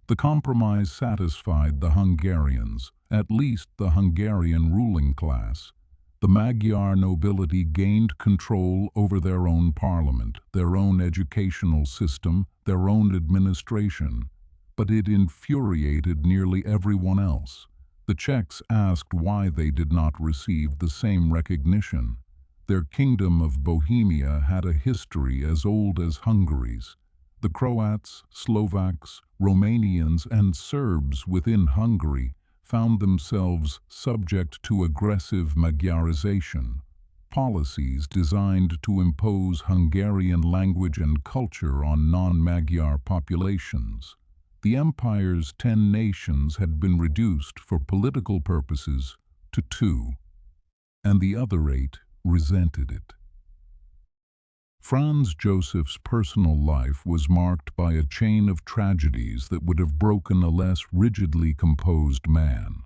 The compromise satisfied the Hungarians, at least the Hungarian ruling class. The Magyar nobility gained control over their own parliament, their own educational system, their own administration. But it infuriated nearly everyone else. The Czechs asked why they did not receive the same recognition. Their kingdom of Bohemia had a history as old as Hungary's. The Croats, Slovaks, Romanians, and Serbs within Hungary found themselves subject to aggressive Magyarization, policies designed to impose Hungarian language and culture on non-Magyar populations. The empire's 10 nations had been reduced for political purposes to 2, and the other 8 resented it. Franz Joseph's personal life was marked by a chain of tragedies that would have broken a less rigidly composed man.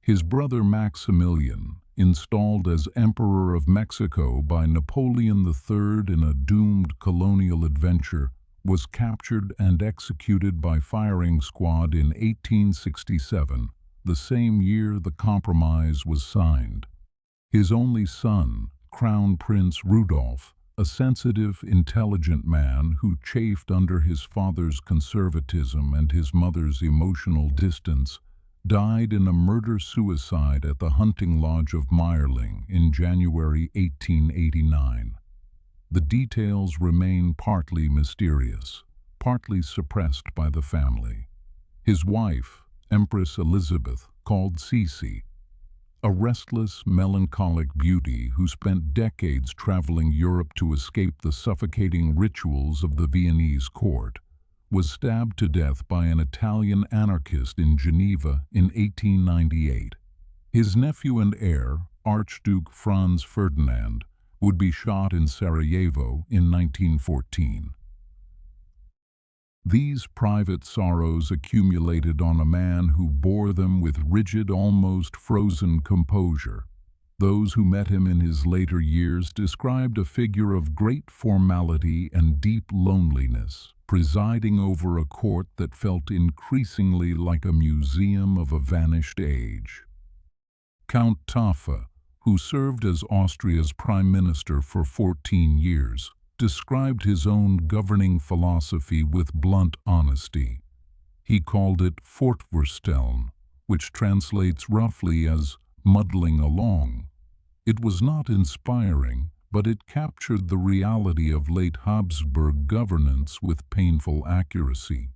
His brother Maximilian, installed as Emperor of Mexico by Napoleon III in a doomed colonial adventure, was captured and executed by firing squad in 1867, the same year the compromise was signed. His only son, Crown Prince Rudolph, a sensitive, intelligent man who chafed under his father's conservatism and his mother's emotional distance, died in a murder-suicide at the hunting lodge of Meierling in January 1889. The details remain partly mysterious, partly suppressed by the family. His wife, Empress Elizabeth, called Sisi, a restless, melancholic beauty who spent decades traveling Europe to escape the suffocating rituals of the Viennese court, was stabbed to death by an Italian anarchist in Geneva in 1898. His nephew and heir, Archduke Franz Ferdinand, would be shot in Sarajevo in 1914. These private sorrows accumulated on a man who bore them with rigid, almost frozen composure. Those who met him in his later years described a figure of great formality and deep loneliness, presiding over a court that felt increasingly like a museum of a vanished age. Count Taffa, who served as Austria's prime minister for 14 years, described his own governing philosophy with blunt honesty. He called it Fortwursteln, which translates roughly as muddling along. It was not inspiring, but it captured the reality of late Habsburg governance with painful accuracy.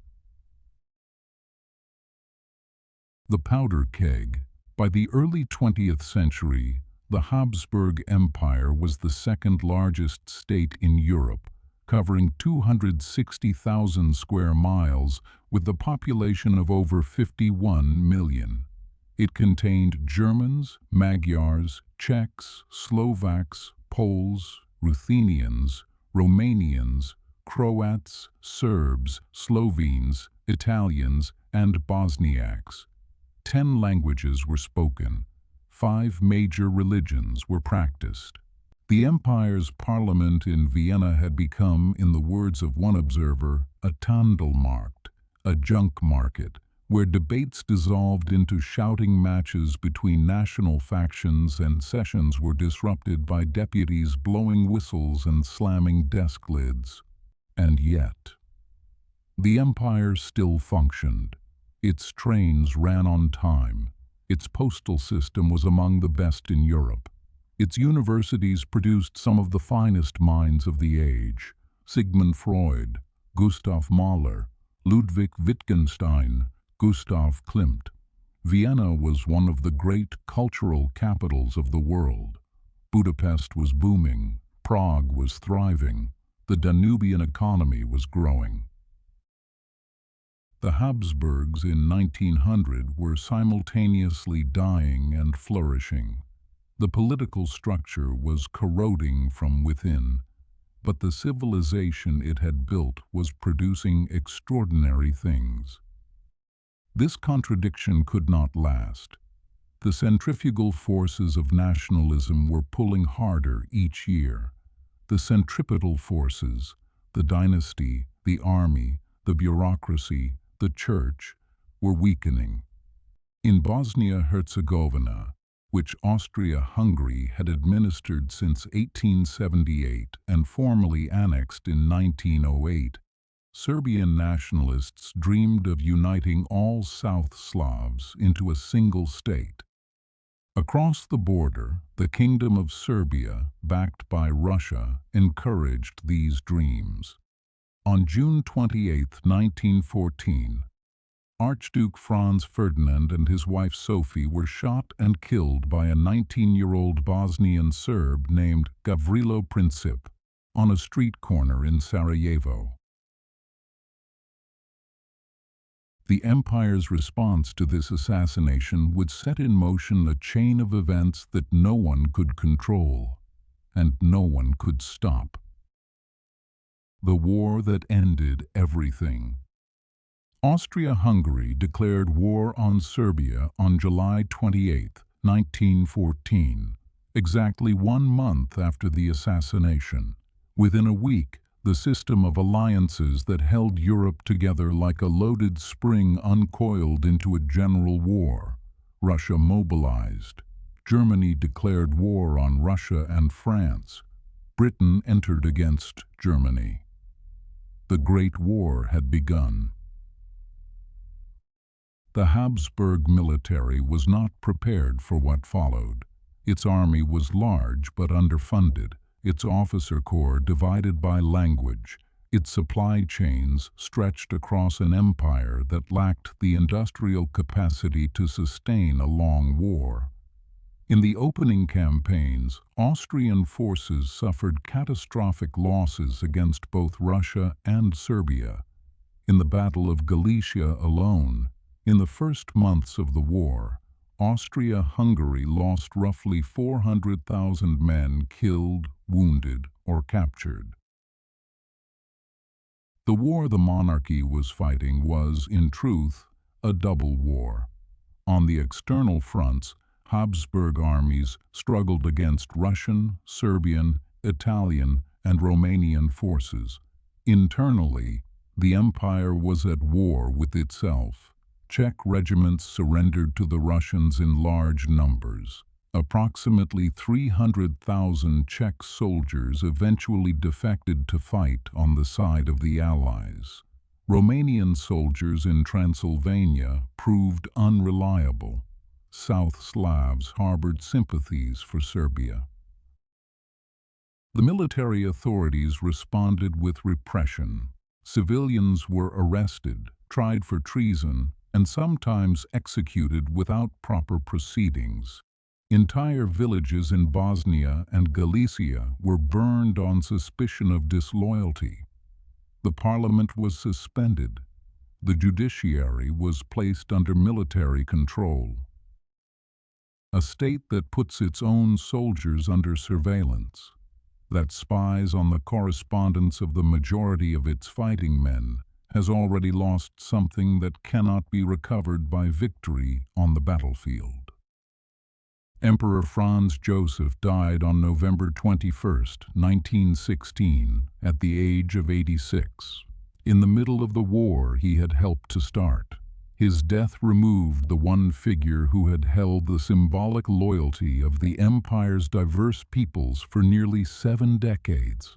The powder keg. By the early 20th century, the Habsburg Empire was the second largest state in Europe, covering 260,000 square miles with a population of over 51 million. It contained Germans, Magyars, Czechs, Slovaks, Poles, Ruthenians, Romanians, Croats, Serbs, Slovenes, Italians, and Bosniaks. 10 languages were spoken. 5 major religions were practiced. The empire's parliament in Vienna had become, in the words of one observer, a Tandelmarkt, a junk market, where debates dissolved into shouting matches between national factions and sessions were disrupted by deputies blowing whistles and slamming desk lids. And yet, the empire still functioned. Its trains ran on time. Its postal system was among the best in Europe. Its universities produced some of the finest minds of the age: Sigmund Freud, Gustav Mahler, Ludwig Wittgenstein, Gustav Klimt. Vienna was one of the great cultural capitals of the world. Budapest was booming. Prague was thriving. The Danubian economy was growing. The Habsburgs in 1900 were simultaneously dying and flourishing. The political structure was corroding from within, but the civilization it had built was producing extraordinary things. This contradiction could not last. The centrifugal forces of nationalism were pulling harder each year. The centripetal forces, the dynasty, the army, the bureaucracy, the church, were weakening. In Bosnia-Herzegovina, which Austria-Hungary had administered since 1878 and formally annexed in 1908, Serbian nationalists dreamed of uniting all South Slavs into a single state. Across the border, the Kingdom of Serbia, backed by Russia, encouraged these dreams. On June 28, 1914, Archduke Franz Ferdinand and his wife Sophie were shot and killed by a 19-year-old Bosnian Serb named Gavrilo Princip on a street corner in Sarajevo. The empire's response to this assassination would set in motion a chain of events that no one could control and no one could stop. The war that ended everything. Austria-Hungary declared war on Serbia on July 28, 1914, exactly 1 month after the assassination. Within a week, the system of alliances that held Europe together like a loaded spring uncoiled into a general war. Russia mobilized. Germany declared war on Russia and France. Britain entered against Germany. The Great War had begun. The Habsburg military was not prepared for what followed. Its army was large but underfunded, its officer corps divided by language, its supply chains stretched across an empire that lacked the industrial capacity to sustain a long war. In the opening campaigns, Austrian forces suffered catastrophic losses against both Russia and Serbia. In the Battle of Galicia alone, in the first months of the war, Austria-Hungary lost roughly 400,000 men killed, wounded, or captured. The war the monarchy was fighting was, in truth, a double war. On the external fronts, Habsburg armies struggled against Russian, Serbian, Italian, and Romanian forces. Internally, the empire was at war with itself. Czech regiments surrendered to the Russians in large numbers. Approximately 300,000 Czech soldiers eventually defected to fight on the side of the Allies. Romanian soldiers in Transylvania proved unreliable. South Slavs harbored sympathies for Serbia. The military authorities responded with repression. Civilians were arrested, tried for treason, and sometimes executed without proper proceedings. Entire villages in Bosnia and Galicia were burned on suspicion of disloyalty. The parliament was suspended. The judiciary was placed under military control. A state that puts its own soldiers under surveillance, that spies on the correspondence of the majority of its fighting men, has already lost something that cannot be recovered by victory on the battlefield. Emperor Franz Joseph died on November 21, 1916, at the age of 86. In the middle of the war he had helped to start. His death removed the one figure who had held the symbolic loyalty of the empire's diverse peoples for nearly 7 decades.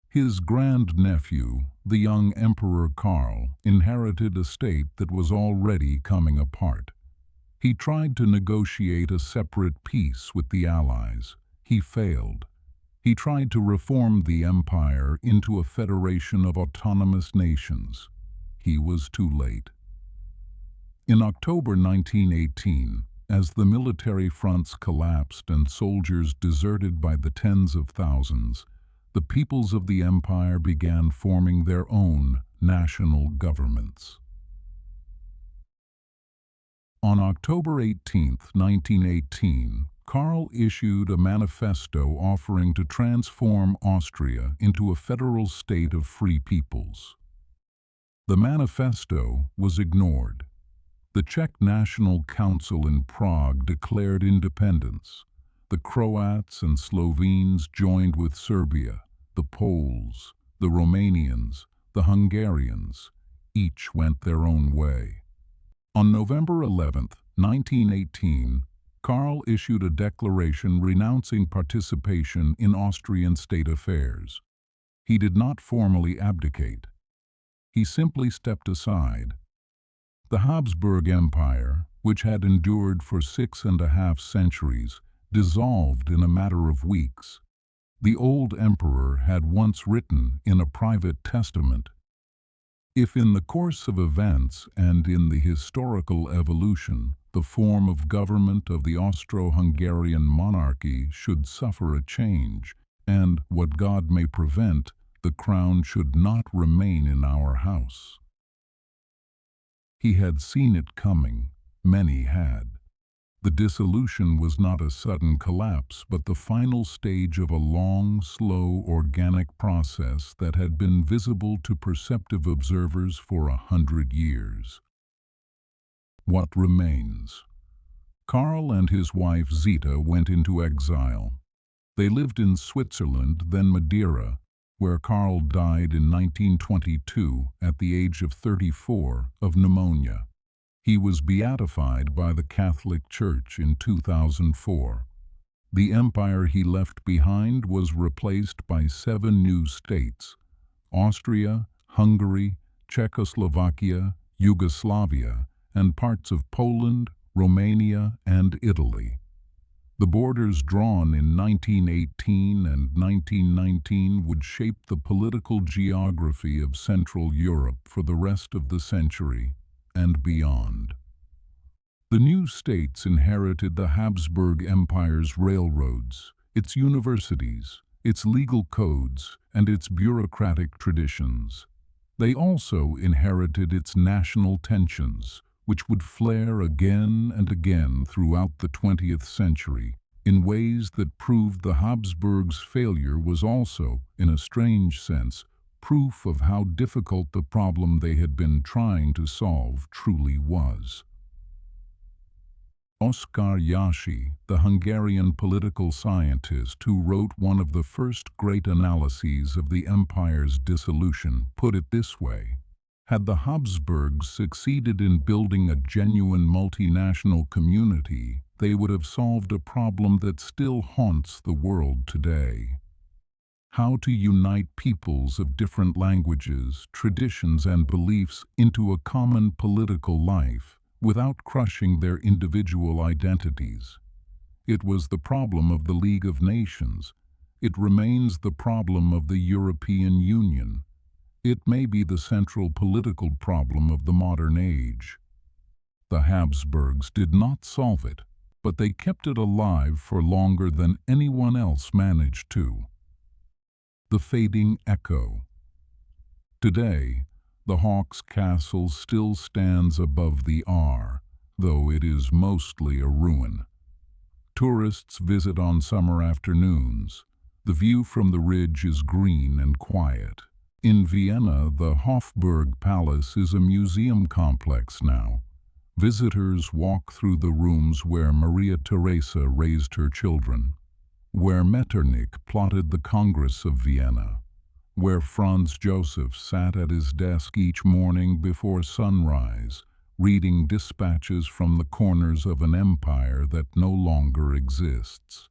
His grandnephew, the young Emperor Karl, inherited a state that was already coming apart. He tried to negotiate a separate peace with the Allies. He failed. He tried to reform the empire into a federation of autonomous nations. He was too late. In October 1918, as the military fronts collapsed and soldiers deserted by the tens of thousands, the peoples of the empire began forming their own national governments. On October 18, 1918, Karl issued a manifesto offering to transform Austria into a federal state of free peoples. The manifesto was ignored. The Czech National Council in Prague declared independence. The Croats and Slovenes joined with Serbia, the Poles, the Romanians, the Hungarians. Each went their own way. On November 11, 1918, Karl issued a declaration renouncing participation in Austrian state affairs. He did not formally abdicate. He simply stepped aside. The Habsburg Empire, which had endured for 6.5 centuries, dissolved in a matter of weeks. The old emperor had once written in a private testament, "If in the course of events and in the historical evolution the form of government of the Austro-Hungarian monarchy should suffer a change, and, what God may prevent, the crown should not remain in our house." He had seen it coming. Many had. The dissolution was not a sudden collapse, but the final stage of a long, slow, organic process that had been visible to perceptive observers for 100 years. What remains? Karl and his wife Zita went into exile. They lived in Switzerland, then Madeira, where Karl died in 1922 at the age of 34 of pneumonia. He was beatified by the Catholic Church in 2004. The empire he left behind was replaced by 7 new states: Austria, Hungary, Czechoslovakia, Yugoslavia, and parts of Poland, Romania, and Italy. The borders drawn in 1918 and 1919 would shape the political geography of Central Europe for the rest of the century and beyond. The new states inherited the Habsburg Empire's railroads, its universities, its legal codes, and its bureaucratic traditions. They also inherited its national tensions, which would flare again and again throughout the 20th century, in ways that proved the Habsburgs' failure was also, in a strange sense, proof of how difficult the problem they had been trying to solve truly was. Oskar Jászai, the Hungarian political scientist who wrote one of the first great analyses of the empire's dissolution, put it this way: had the Habsburgs succeeded in building a genuine multinational community, they would have solved a problem that still haunts the world today. How to unite peoples of different languages, traditions, and beliefs into a common political life without crushing their individual identities. It was the problem of the League of Nations. It remains the problem of the European Union. It may be the central political problem of the modern age. The Habsburgs did not solve it, but they kept it alive for longer than anyone else managed to. The fading echo. Today, the Hawk's Castle still stands above the R, though it is mostly a ruin. Tourists visit on summer afternoons. The view from the ridge is green and quiet. In Vienna, the Hofburg Palace is a museum complex now. Visitors walk through the rooms where Maria Theresa raised her children, where Metternich plotted the Congress of Vienna, where Franz Joseph sat at his desk each morning before sunrise, reading dispatches from the corners of an empire that no longer exists.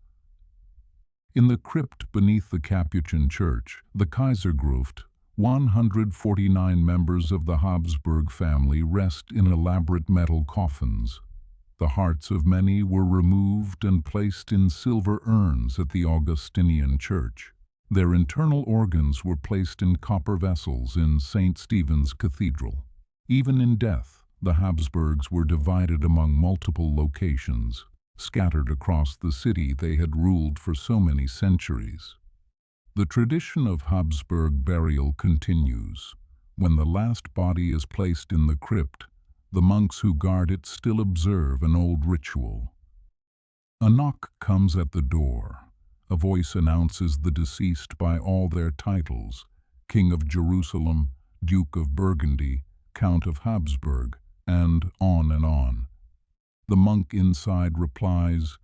In the crypt beneath the Capuchin Church, the Kaisergruft, 149 members of the Habsburg family rest in elaborate metal coffins. The hearts of many were removed and placed in silver urns at the Augustinian Church. Their internal organs were placed in copper vessels in St. Stephen's Cathedral. Even in death, the Habsburgs were divided among multiple locations, scattered across the city they had ruled for so many centuries. The tradition of Habsburg burial continues. When the last body is placed in the crypt, the monks who guard it still observe an old ritual. A knock comes at the door. A voice announces the deceased by all their titles: King of Jerusalem, Duke of Burgundy, Count of Habsburg, and on and on. The monk inside replies,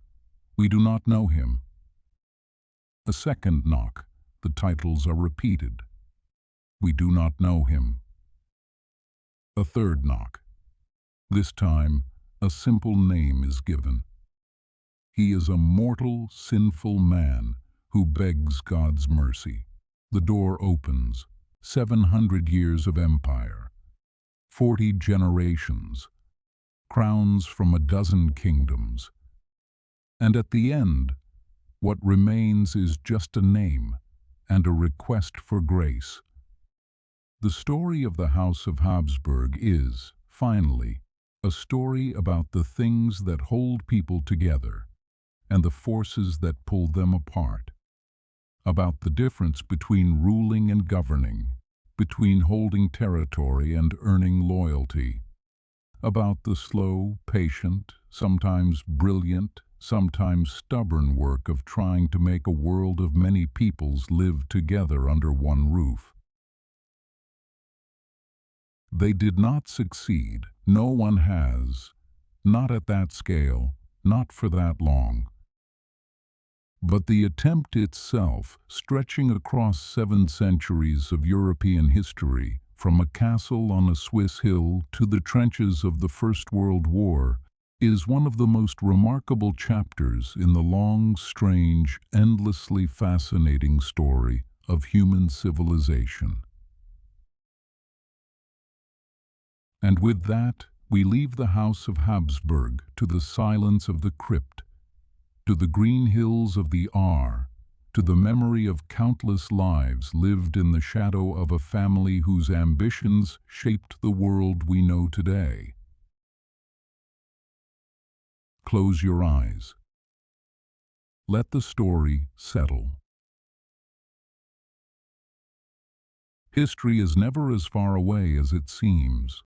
"We do not know him." A second knock. The titles are repeated. "We do not know him." A third knock. This time, a simple name is given. He is a mortal, sinful man who begs God's mercy. The door opens. 700 years of empire, 40 generations, crowns from a dozen kingdoms. And at the end, What remains is just a name and a request for grace. The story of the House of Habsburg is, finally, a story about the things that hold people together and the forces that pull them apart, about the difference between ruling and governing, between holding territory and earning loyalty, about the slow, patient, sometimes brilliant, sometimes stubborn work of trying to make a world of many peoples live together under one roof. They did not succeed. No one has. Not at that scale, not for that long. But the attempt itself, stretching across 7 centuries of European history, from a castle on a Swiss hill to the trenches of the First World War, is one of the most remarkable chapters in the long, strange, endlessly fascinating story of human civilization. And with that, we leave the House of Habsburg to the silence of the crypt, to the green hills of the Ahr, to the memory of countless lives lived in the shadow of a family whose ambitions shaped the world we know today. Close your eyes. Let the story settle. History is never as far away as it seems.